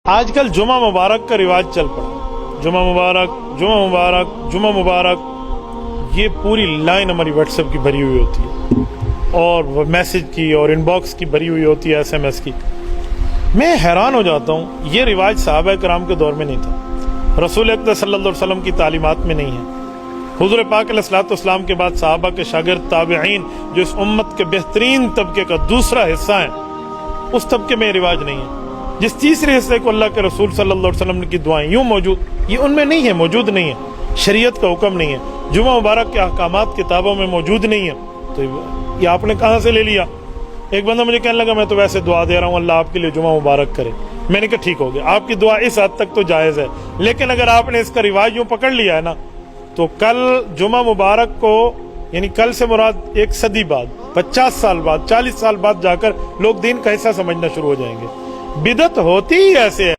آج کل جمعہ مبارک کا رواج چل پڑا، جمعہ مبارک جمعہ مبارک جمعہ مبارک، یہ پوری لائن ہماری واٹس ایپ کی بھری ہوئی ہوتی ہے اور میسج کی اور ان باکس کی بھری ہوئی ہوتی ہے، ایس ایم ایس کی۔ میں حیران ہو جاتا ہوں، یہ رواج صحابہ کرام کے دور میں نہیں تھا، رسول اکرم صلی اللہ علیہ وسلم کی تعلیمات میں نہیں ہے۔ حضور پاک علیہ الصلوۃ والسلام کے بعد صحابہ کے شاگرد تابعین جو اس امت کے بہترین طبقے کا دوسرا حصہ ہیں، اس طبقے میں یہ رواج نہیں ہے۔ جس تیسرے حصے کو اللہ کے رسول صلی اللہ علیہ وسلم کی دعائیں یوں موجود، یہ ان میں نہیں ہے، موجود نہیں ہے، شریعت کا حکم نہیں ہے، جمعہ مبارک کے احکامات کتابوں میں موجود نہیں ہے، تو یہ آپ نے کہاں سے لے لیا؟ ایک بندہ مجھے کہنے لگا میں تو ویسے دعا دے رہا ہوں اللہ آپ کے لیے جمعہ مبارک کرے۔ میں نے کہا ٹھیک ہو گیا، آپ کی دعا اس حد تک تو جائز ہے، لیکن اگر آپ نے اس کا رواج یوں پکڑ لیا ہے نا، تو کل جمعہ مبارک کو، یعنی کل سے مراد 1 صدی بعد، 50 سال بعد، 40 سال بعد جا کر لوگ دین کا حصہ سمجھنا شروع ہو جائیں گے۔ بدعت ہوتی ہی ایسے ہے۔